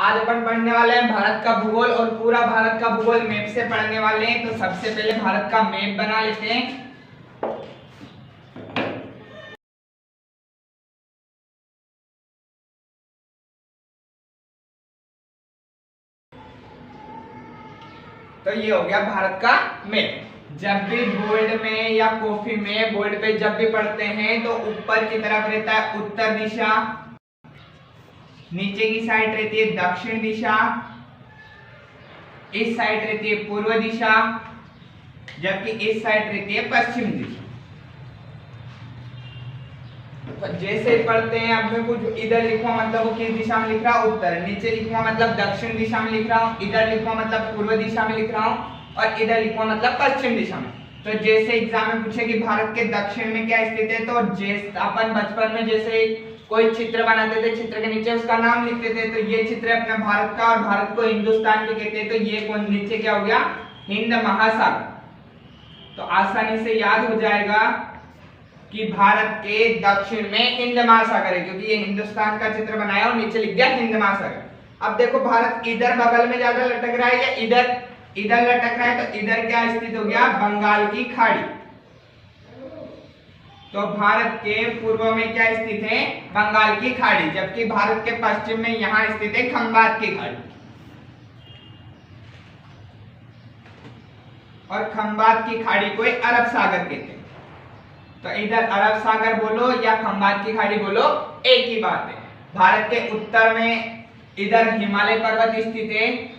आज अपन पढ़ने वाले हैं भारत का भूगोल और पूरा भारत का भूगोल मैप से पढ़ने वाले हैं। तो सबसे पहले भारत का मैप बना लेते हैं। तो ये हो गया भारत का मैप। जब भी बोर्ड में या कॉपी में बोर्ड पे जब भी पढ़ते हैं तो ऊपर की तरफ रहता है उत्तर दिशा, नीचे की साइड रहती है दक्षिण दिशा, इस साइड रहती है पूर्व दिशा, जबकि इस साइड रहती है पश्चिम दिशा। तो जैसे पढ़ते हैं अब मैं कुछ इधर लिखूंगा मतलब वो किस दिशा में लिख रहा हूं, उत्तर, नीचे लिखूंगा मतलब दक्षिण दिशा में लिख रहा हूं, इधर लिखूंगा मतलब पूर्व दिशा में लिख रहा हूं और इधर लिखूंगा मतलब पश्चिम दिशा में। तो जैसे एग्जाम में पूछे कि भारत के दक्षिण में क्या स्थित है, तो जैसे अपन बचपन में जैसे कोई चित्र बनाते थे, चित्र के नीचे उसका नाम लिखते थे। तो ये चित्र है अपना भारत का और भारत को हिंदुस्तान भी कहते हैं। तो ये कौन नीचे क्या हो गया, हिंद महासागर। तो आसानी से याद हो जाएगा कि भारत के दक्षिण में हिंद महासागर है, क्योंकि ये हिंदुस्तान का चित्र बनाया और नीचे लिख दिया हिंद महासागर। अब देखो भारत इधर बगल में ज्यादा लटक रहा है या इधर इधर लटक रहा है, तो इधर क्या स्थित हो गया, बंगाल की खाड़ी। तो भारत के पूर्व में क्या स्थित है, बंगाल की खाड़ी, जबकि भारत के पश्चिम में यहां स्थित है खंबात की खाड़ी। और खंबात की खाड़ी को अरब सागर कहते हैं। तो इधर अरब सागर बोलो या खंबात की खाड़ी बोलो, एक ही बात है। भारत के उत्तर में इधर हिमालय पर्वत स्थित है,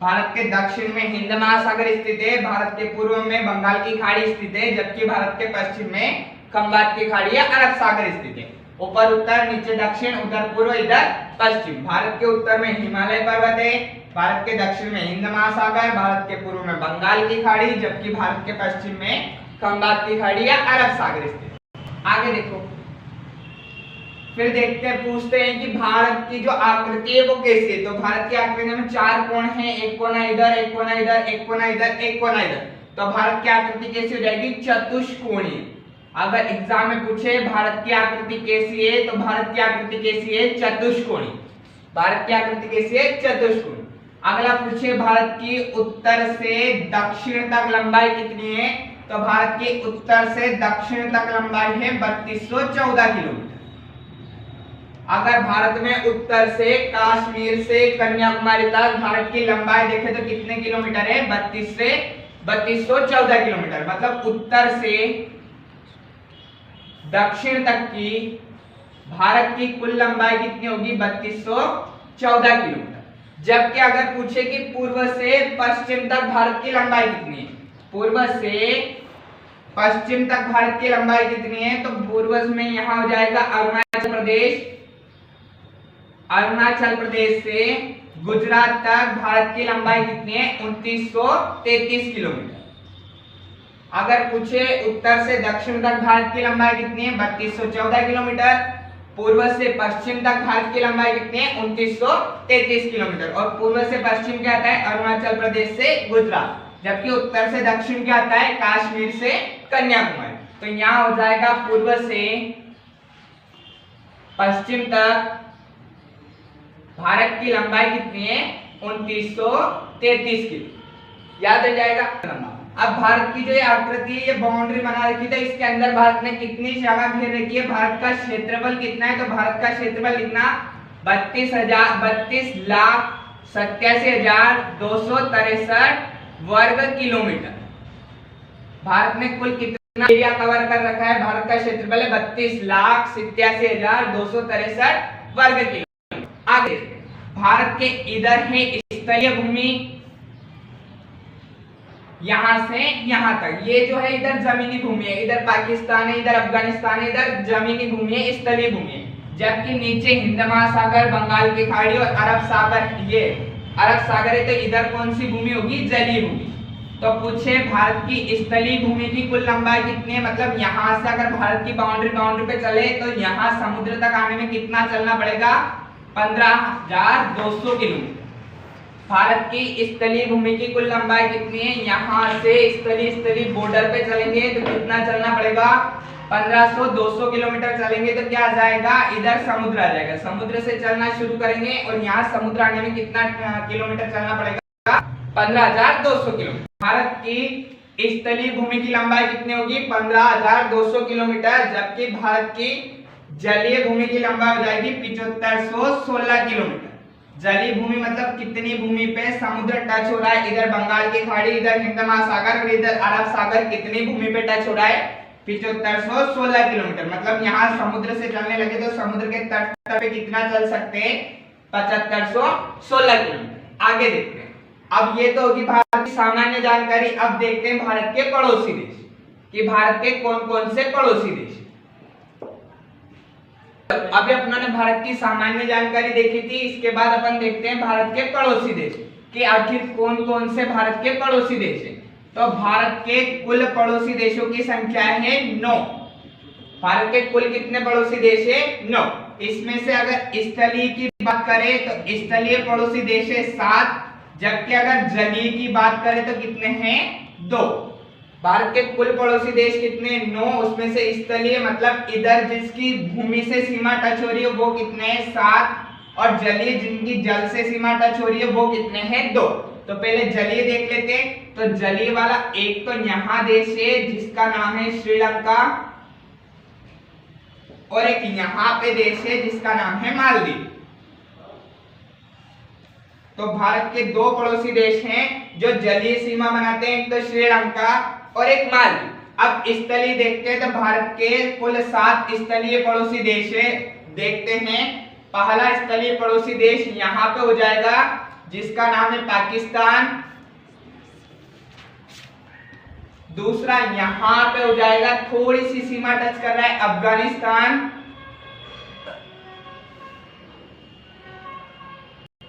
भारत के दक्षिण में हिंद महासागर स्थित है, भारत के पूर्व में बंगाल की खाड़ी स्थित है, जबकि भारत के पश्चिम में खंबात की खाड़ी या अरब सागर स्थित है। ऊपर उत्तर, नीचे दक्षिण, उधर पूर्व, इधर पश्चिम। भारत के उत्तर में हिमालय पर्वत है, भारत के दक्षिण में हिंद महासागर, भारत के पूर्व में बंगाल की खाड़ी, जबकि भारत के पश्चिम में खंबात की खाड़ी या अरब सागर स्थित। आगे देखो, फिर देखते हैं, पूछते हैं कि भारत की जो आकृति है वो कैसी है। तो भारत की आकृति में चार कोण हैं, एक कोना इधर, एक कोना इधर, एक कोना इधर, एक कोना इधर। तो भारत की आकृति कैसी हो जाएगी, चतुष्कोणीय। अगर एग्जाम में पूछे भारत की आकृति कैसी है, तो भारत की आकृति कैसी है, चतुष्कोणीय। भारत की आकृति कैसी है, चतुष्कोणीय। अगला पूछे भारत की उत्तर से दक्षिण तक लंबाई कितनी है, तो भारत की उत्तर से दक्षिण तक लंबाई है 3214 किलोमीटर। अगर भारत में उत्तर से कश्मीर से कन्याकुमारी तक भारत की लंबाई देखें तो कितने किलोमीटर है, 3214 किलोमीटर। मतलब उत्तर से दक्षिण तक की भारत की कुल लंबाई कितनी होगी, 3214 किलोमीटर। जबकि अगर पूछे कि पूर्व से पश्चिम तक भारत की लंबाई कितनी है, पूर्व से पश्चिम तक भारत की लंबाई कितनी है, तो पूर्व में यहां हो जाएगा अरुणाचल प्रदेश। अरुणाचल प्रदेश से गुजरात तक भारत की लंबाई कितनी है, 2933 किलोमीटर। अगर पूछे उत्तर से दक्षिण तक भारत की लंबाई कितनी है, 3214 किलोमीटर। पूर्व से पश्चिम तक भारत की लंबाई कितनी है, 2933 किलोमीटर। और पूर्व से पश्चिम क्या आता है, अरुणाचल प्रदेश से गुजरात, जबकि उत्तर से दक्षिण क्या आता है, कश्मीर से कन्याकुमारी। तो यहां हो जाएगा पूर्व से पश्चिम तक भारत की लंबाई कितनी है, 2933 किलो। याद हो जाएगा। अब भारत की जो ये आकृति है, ये बाउंड्री बना रखी थी, इसके अंदर भारत ने कितनी जगह घेर रखी है, भारत का क्षेत्रफल कितना है, तो भारत का क्षेत्रफल लिखना 32,87,263 वर्ग किलोमीटर। भारत ने कुल कितना एरिया कवर कर रखा है, भारत का क्षेत्रफल है 32,87,263 वर्ग किलोमीटर। आगे भारत के इधर है स्थलीय भूमि, यहां से यहां तक ये जो है इधर जमीनी भूमि है, इधर पाकिस्तान है, इधर अफगानिस्तान है, इधर जमीनी भूमि है, स्थलीय भूमि है। जबकि नीचे हिंद महासागर, बंगाल की खाड़ी और अरब सागर, ये अरब सागर है, तो इधर कौन सी भूमि होगी, जलीय भूमि। तो पूछे भारत की स्थलीय भूमि की कुल लंबाई कितनी है, मतलब यहां से अगर भारत की बाउंड्री पे चले तो यहां समुद्र तक आने में कितना चलना पड़ेगा, 15,200 किलोमीटर। भारत की स्थलीय भूमि की कुल लंबाई कितनी है? यहाँ से स्थलीय बॉर्डर पे चलेंगे तो कितना चलना पड़ेगा? 1500 200 किलोमीटर चलेंगे तो क्या आ जाएगा? इधर समुद्र आ जाएगा। समुद्र से चलना शुरू करेंगे और यहाँ समुद्र आने में कितना किलोमीटर चलना पड़ेगा? 15,200 किलोमीटर। भारत की स्थलीय भूमि की लंबाई कितनी होगी? 15,200 किलोमीटर, जबकि भारत की जलीय भूमि की लंबाई हो जाएगी 7516 किलोमीटर। जलीय भूमि मतलब कितनी भूमि पे समुद्र टच हो रहा है? इधर बंगाल की खाड़ी, इधर हिंद महासागर और इधर अरब सागर, कितनी भूमि पे टच हो रहा है? 7516 किलोमीटर। मतलब यहाँ समुद्र से चलने लगे तो समुद्र के तट पे कितना चल सकते हैं? 7516 किलोमीटर। आगे देखते हैं। अब ये तो होगी भारत की सामान्य जानकारी। अब देखते हैं भारत के पड़ोसी देश कि भारत के कौन कौन से पड़ोसी देश। अभी अपनों ने भारत की सामान्य जानकारी देखी थी, इसके बाद अपन देखते हैं भारत के पड़ोसी देश कि आखिर कौन कौन से भारत के पड़ोसी देश हैं। तो भारत के कुल पड़ोसी देशों की संख्या है 9। भारत के कुल कितने पड़ोसी देश है? 9। इसमें से अगर स्थलीय की बात करें तो स्थलीय पड़ोसी देश है 7, जबकि अगर जलीय की बात करें तो कितने हैं? 2। भारत के कुल पड़ोसी देश कितने? 9। उसमें से स्थलीय मतलब इधर जिसकी भूमि से सीमा टच हो रही है वो कितने हैं? 7। और जलीय जिनकी जल से सीमा टच हो रही है वो कितने हैं? 2। तो पहले जलीय देख लेते हैं। तो जलीय वाला एक तो यहाँ देश है जिसका नाम है श्रीलंका, और एक यहाँ पे देश है जिसका नाम है मालदीव। तो भारत के 2 पड़ोसी देश हैं जो जलीय सीमा बनाते हैं, एक तो श्रीलंका और एक मालदीव। अब स्थलीय देखते हैं तो भारत के कुल 7 स्थलीय पड़ोसी देश है। देखते हैं। पहला स्थलीय पड़ोसी देश यहाँ पे हो जाएगा जिसका नाम है पाकिस्तान। दूसरा यहाँ पे हो जाएगा, थोड़ी सी सीमा टच कर रहा है, अफगानिस्तान।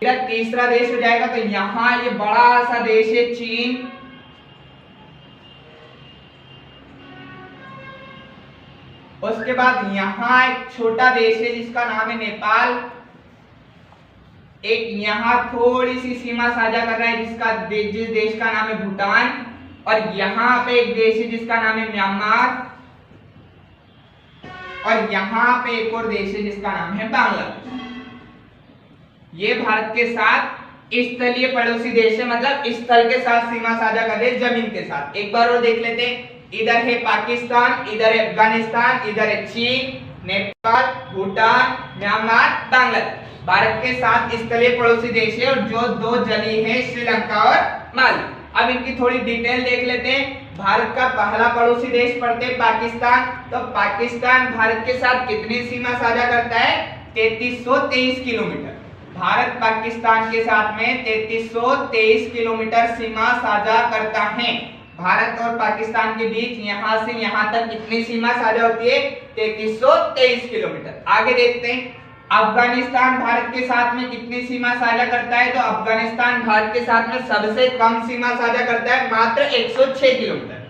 तीसरा देश हो जाएगा तो यहाँ ये बड़ा सा देश है चीन। उसके बाद यहाँ एक छोटा देश है जिसका नाम है नेपाल। एक यहाँ थोड़ी सी सीमा साझा कर रहा है जिस देश का नाम है भूटान। और यहाँ पे एक देश है जिसका नाम है म्यांमार। और यहाँ पे एक और देश है जिसका नाम है बांग्लादेश। ये भारत के साथ स्थलीय पड़ोसी देश है, मतलब स्थल के साथ सीमा साझा कर रहे, जमीन के साथ। एक बार और देख लेते हैं। इधर है पाकिस्तान, इधर है अफगानिस्तान, इधर है चीन, नेपाल, भूटान, म्यांमार, बांग्लादेश। भारत के 7 स्थलीय पड़ोसी देश है और जो 2 जलीय है श्रीलंका और मालदीव। अब इनकी थोड़ी डिटेल देख लेते हैं। भारत का पहला पड़ोसी देश पड़ते हैं पाकिस्तान। तो पाकिस्तान भारत के साथ कितनी सीमा साझा करता है? 3323 किलोमीटर। भारत पाकिस्तान के साथ में 3323 किलोमीटर सीमा साझा करता है। भारत और पाकिस्तान के बीच यहाँ से यहाँ तक कितनी सीमा साझा होती है? 3323 किलोमीटर। आगे देखते हैं। अफगानिस्तान भारत के साथ में कितनी सीमा साझा करता है? तो अफगानिस्तान भारत के साथ में सबसे कम सीमा साझा करता है, मात्र 106 किलोमीटर।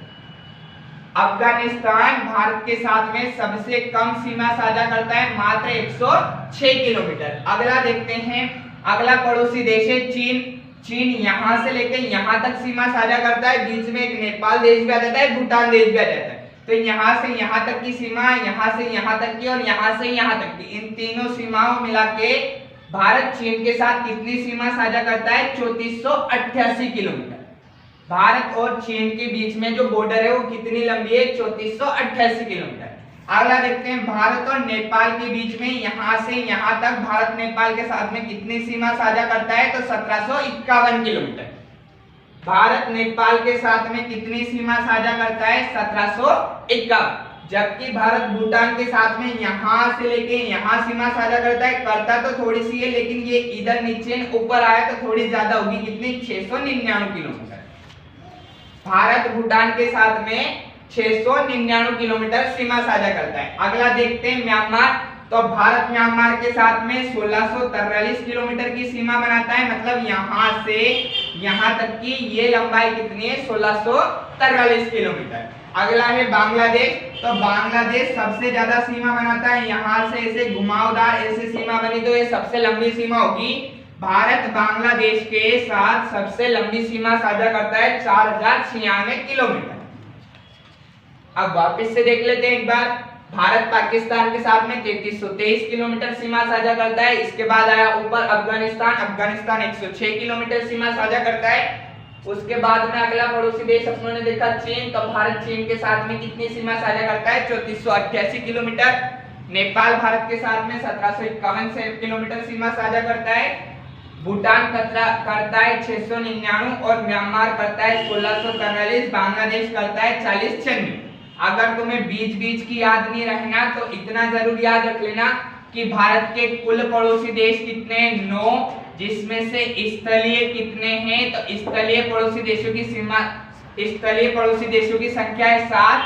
अफगानिस्तान भारत के साथ में सबसे कम सीमा साझा करता है, मात्र 106 किलोमीटर। अगला देखते हैं। अगला पड़ोसी देश है चीन। चीन यहाँ से लेकर यहाँ तक सीमा साझा करता है। बीच में एक नेपाल देश भी आ जाता है, भूटान देश भी आ जाता है। तो यहाँ से यहाँ तक की सीमा, यहाँ से यहाँ तक की और यहाँ से यहाँ तक की, इन तीनों सीमाओं मिला के भारत चीन के साथ कितनी सीमा साझा करता है? 3488 किलोमीटर। भारत और चीन के बीच में जो बॉर्डर है वो कितनी लंबी है? 3488 किलोमीटर। अगला देखते हैं। भारत और नेपाल के बीच में यहाँ से यहाँ तक भारत नेपाल के साथ में कितनी सीमा साझा करता है? तो 1751 किलोमीटर। भारत नेपाल के साथ में कितनी सीमा साझा करता है? 1751। जबकि भारत भूटान के साथ में यहाँ से लेके यहाँ सीमा साझा करता है। करता तो थोड़ी सी है, लेकिन ये इधर नीचे ऊपर आया तो थोड़ी ज्यादा होगी। कितनी? 699 किलोमीटर। भारत भूटान के साथ में 699 किलोमीटर सीमा साझा करता है। अगला देखते हैं म्यांमार। तो भारत म्यांमार के साथ में 1643 किलोमीटर की सीमा बनाता है, मतलब यहाँ से यहाँ तक की ये लंबाई कितनी है? 1643 किलोमीटर। अगला है बांग्लादेश। तो बांग्लादेश सबसे ज्यादा सीमा बनाता है। यहाँ से ऐसे घुमावदार ऐसे सीमा बनी तो ये सबसे लंबी सीमा होगी। भारत बांग्लादेश के साथ सबसे लंबी सीमा साझा करता है 4096 किलोमीटर। अब वापस से देख लेते हैं एक बार। भारत पाकिस्तान के साथ में 3323 किलोमीटर सीमा साझा करता है। इसके बाद आया ऊपर अफगानिस्तान, अफगानिस्तान 106 किलोमीटर सीमा साझा करता है। उसके बाद में अगला पड़ोसी देश अपनों ने देखा चीन, तो भारत चीन के साथ में कितनी सीमा साझा करता है 3488 किलोमीटर। नेपाल भारत के साथ में 1751 किलोमीटर सीमा साझा करता है। भूटान करता है 699 और म्यांमार करता है 1643। बांग्लादेश करता है 4096। अगर तुम्हें बीच बीच की याद नहीं रहना तो इतना जरूर याद रख लेना कि भारत के कुल पड़ोसी देश कितने, 9, जिसमें से स्थलीय कितने हैं, तो स्थलीय पड़ोसी देशों की सीमा, स्थलीय पड़ोसी देशों की संख्या है 7।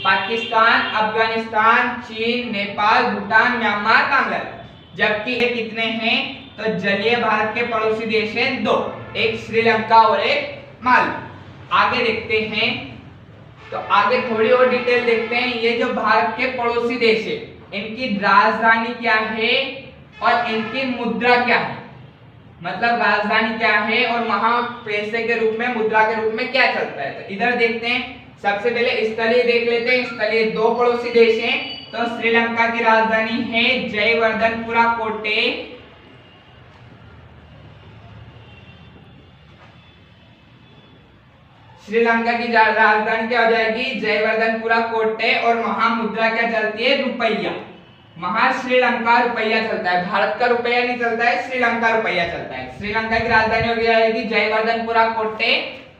पाकिस्तान, अफगानिस्तान, चीन, नेपाल, भूटान, म्यांमार, बांग्लादेश। जबकि ये कितने हैं, तो जलीय भारत के पड़ोसी देश हैं 2, एक श्रीलंका और एक मालदीव। आगे देखते हैं, तो आगे थोड़ी और डिटेल देखते हैं। ये जो भारत के पड़ोसी देश है, इनकी राजधानी क्या है और इनकी मुद्रा क्या है, मतलब राजधानी क्या है और वहां पैसे के रूप में, मुद्रा के रूप में क्या चलता है। तो इधर देखते हैं, सबसे पहले स्थलीय देख लेते हैं। स्थलीय 2 पड़ोसी देश हैं, तो श्रीलंका की राजधानी है जयवर्धनपुरा कोटे, श्रीलंका की राजधानी क्या हो जाएगी जयवर्धनपुरा कोटे, और वहां मुद्रा क्या चलती है रुपया। वहां श्रीलंका रुपया चलता है, भारत का रुपया नहीं चलता है, श्रीलंका रुपया चलता है। श्रीलंका की राजधानी हो जाएगी जयवर्धनपुरा कोटे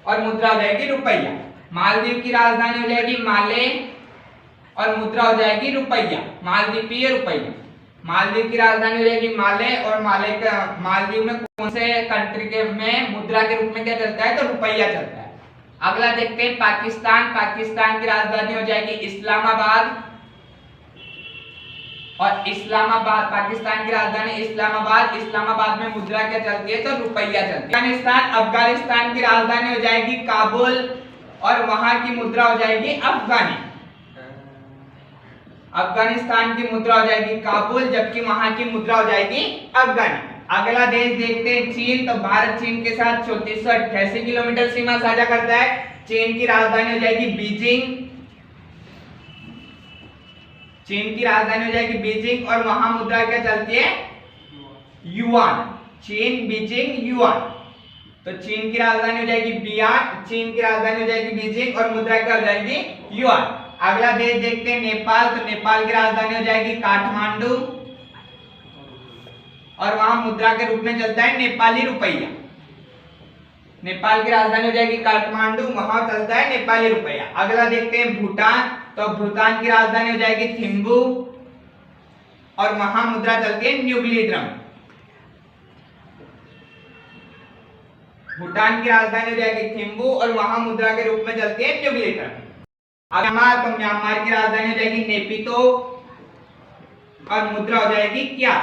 और मुद्रा हो जाएगी रुपया। मालदीव की राजधानी हो जाएगी माले और मुद्रा हो जाएगी रुपया, मालदीपीय रुपया। मालदीव की राजधानी हो जाएगी माले और मालदीव में कौन से कंट्री के में मुद्रा के रूप में क्या चलता है, तो रुपया चलता है। अगला देखते हैं पाकिस्तान। पाकिस्तान की राजधानी हो जाएगी इस्लामाबाद और इस्लामाबाद, पाकिस्तान की राजधानी इस्लामाबाद। इस्लामाबाद में मुद्रा क्या चलती है, तो रुपया चलती है। अफगानिस्तान, अफगानिस्तान की राजधानी हो जाएगी काबुल और वहां की मुद्रा हो जाएगी अफगानी। अफगानिस्तान की मुद्रा हो जाएगी काबुल, जबकि वहां की मुद्रा हो जाएगी अफगानी। अगला देश देखते हैं चीन। तो भारत चीन के साथ 3488 किलोमीटर सीमा साझा करता है। चीन की राजधानी हो जाएगी बीजिंग, चीन की राजधानी हो जाएगी बीजिंग और वहां मुद्रा क्या चलती है युआन। चीन, बीजिंग, युआन। तो चीन की राजधानी हो जाएगी बियान, चीन की राजधानी हो जाएगी बीजिंग और मुद्रा क्या हो जाएगी युआन। अगला देश देखते हैं नेपाल। तो नेपाल की राजधानी हो जाएगी काठमांडू और वहां मुद्रा के रूप में चलता है नेपाली रुपया। नेपाल की राजधानी हो जाएगी काठमांडू, वहां चलता है नेपाली रुपया। अगला देखते हैं भूटान। तो भूटान की राजधानी हो जाएगी थिम्पू और वहां मुद्रा चलती है न्यूक्ली ड्रम। भूटान की राजधानी हो जाएगी थिम्पू और वहां मुद्रा के रूप में चलती है न्यूक्ली ड्रम। म्यांमार, तो म्यांमार की राजधानी हो जाएगी नेपितो और मुद्रा हो जाएगी क्या,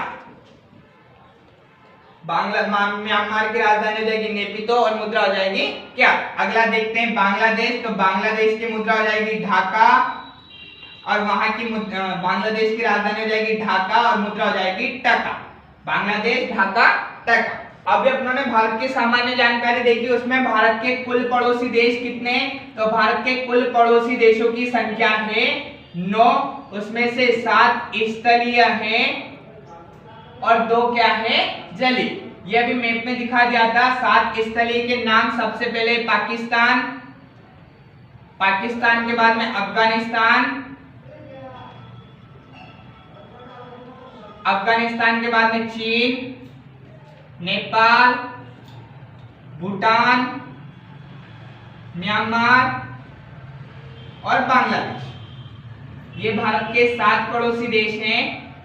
म्यांमार की राजधानी हो जाएगी नेपितो और मुद्रा हो जाएगी क्या। अगला देखते हैं बांग्लादेश। तो बांग्लादेश की मुद्रा हो जाएगी ढाका और वहां की बांग्लादेश की राजधानी हो जाएगी ढाका और मुद्रा हो जाएगी टका। बांग्लादेश, ढाका, टका। अभी अपनों ने भारत की सामान्य जानकारी देखी, उसमें भारत के कुल पड़ोसी देश कितने, तो भारत के कुल पड़ोसी देशों की संख्या है 9, उसमें से 7 स्थलीय हैं और 2 क्या है जली। ये अभी मैप में दिखा दिया था। 7 स्थलीय के नाम, सबसे पहले पाकिस्तान, पाकिस्तान के बाद में अफगानिस्तान, अफगानिस्तान के बाद में चीन, नेपाल, भूटान, म्यांमार और बांग्लादेश। ये भारत के 7 पड़ोसी देश हैं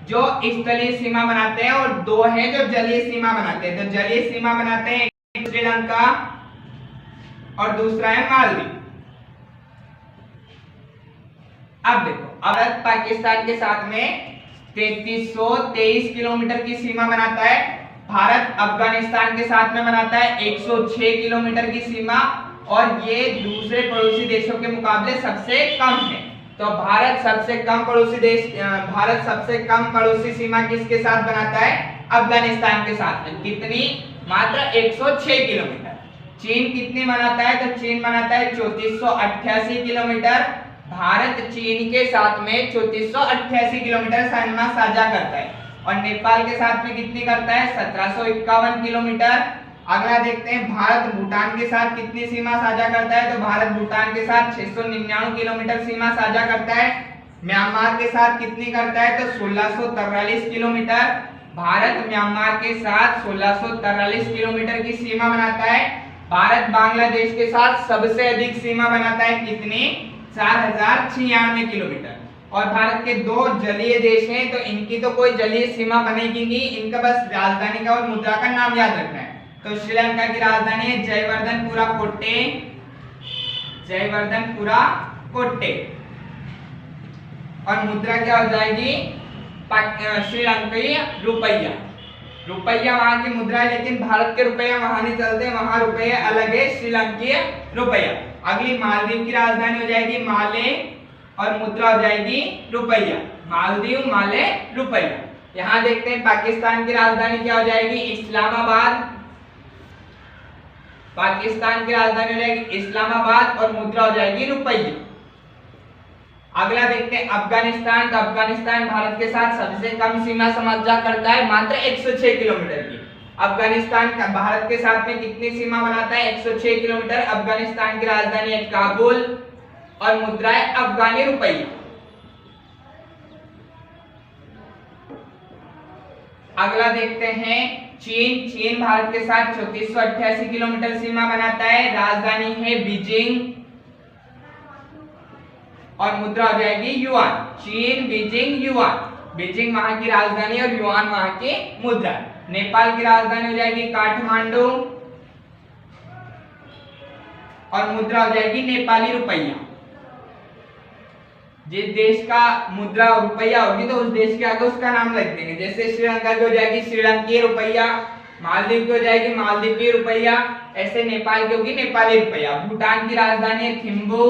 जो स्थलीय सीमा बनाते हैं और 2 हैं जो जलीय सीमा बनाते हैं। तो जलीय सीमा बनाते हैं एक श्रीलंका और दूसरा है मालदीव। अब देखो, भारत पाकिस्तान के साथ में 3323 किलोमीटर की सीमा बनाता है। भारत अफगानिस्तान के साथ में बनाता है 106 किलोमीटर की सीमा और ये दूसरे पड़ोसी देशों के मुकाबले सबसे कम है। तो भारत सबसे कम पड़ोसी सीमा किसके साथ बनाता है, अफगानिस्तान के साथ में। कितनी? मात्र 106 किलोमीटर। चीन कितनी बनाता है? तो चीन बनाता है 3488 किलोमीटर। भारत चीन के साथ में 3488 किलोमीटर सीमा साझा करता है। और नेपाल के साथ में कितनी करता है? 1751 किलोमीटर। अगला देखते हैं, भारत भूटान के साथ कितनी सीमा साझा करता है? तो भारत भूटान के साथ 699 किलोमीटर सीमा साझा करता है। म्यांमार के साथ कितनी करता है? तो 1643 किलोमीटर। भारत म्यांमार के साथ 1643 किलोमीटर की सीमा बनाता है। भारत बांग्लादेश के साथ सबसे अधिक सीमा बनाता है। कितनी? 4096 किलोमीटर। और भारत के दो जलीय देश हैं, तो इनकी तो कोई जलीय सीमा बनेगी नहीं, इनका बस राजधानी का और मुद्रा का नाम याद रखना है। तो श्रीलंका की राजधानी है जयवर्धनपुरा कोट्टे, जयवर्धनपुरा कोट्टे। और मुद्रा क्या हो जाएगी? श्रीलंकीय रुपया। रुपया वहां की मुद्रा है, लेकिन भारत के रुपया वहां नहीं चलते, वहां रुपया अलग है, श्रीलंकीय रुपया। अगली मालदीव की राजधानी हो जाएगी माले और मुद्रा हो जाएगी रुपया। मालदीव, माले, रुपया। यहां देखते हैं पाकिस्तान की राजधानी क्या हो जाएगी? इस्लामाबाद। पाकिस्तान की राजधानी हो जाएगी इस्लामाबाद और मुद्रा हो जाएगी रुपया। अगला देखते हैं अफगानिस्तान। तो अफगानिस्तान भारत के साथ सबसे कम सीमा साझा करता है, मात्र 106 किलोमीटर की। अफगानिस्तान का भारत के साथ में कितनी सीमा बनाता है? 106 किलोमीटर। अफगानिस्तान की राजधानी है काबुल और मुद्रा है अफगानी रुपया। अगला देखते हैं चीन। चीन भारत के साथ 3488 किलोमीटर सीमा बनाता है। राजधानी है बीजिंग और मुद्रा हो जाएगी युआन। चीन, बीजिंग, युआन। बीजिंग वहां की राजधानी और युआन वहां की मुद्रा। नेपाल की राजधानी हो जाएगी काठमांडू और मुद्रा हो जाएगी नेपाली रुपया। जिस देश का मुद्रा रुपया होगी तो उस देश के आगे उसका नाम लिख देंगे। जैसे श्रीलंका की हो जाएगी श्रीलंकीय रुपया, मालदीव की हो जाएगी मालदीवी रुपया, ऐसे नेपाल की होगी नेपाली रुपया। भूटान की राजधानी है थिम्पू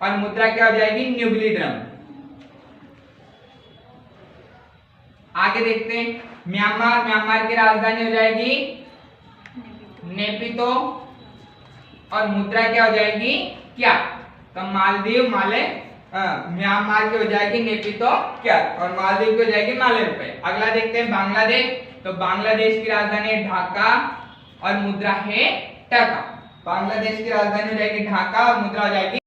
और मुद्रा क्या हो जाएगी? न्यूबिली ड्रम। आगे देखते हैं म्यांमार। म्यांमार की राजधानी हो जाएगी नेपितो और मुद्रा क्या हो जाएगी? क्या? तो मालदीव, माले, म्यांमार की हो जाएगी नेपितो क्या और मालदीव की हो जाएगी माले रुपए। अगला देखते हैं बांग्लादेश। तो बांग्लादेश की राजधानी है ढाका और मुद्रा है टका। बांग्लादेश की राजधानी हो जाएगी ढाका और मुद्रा हो जाएगी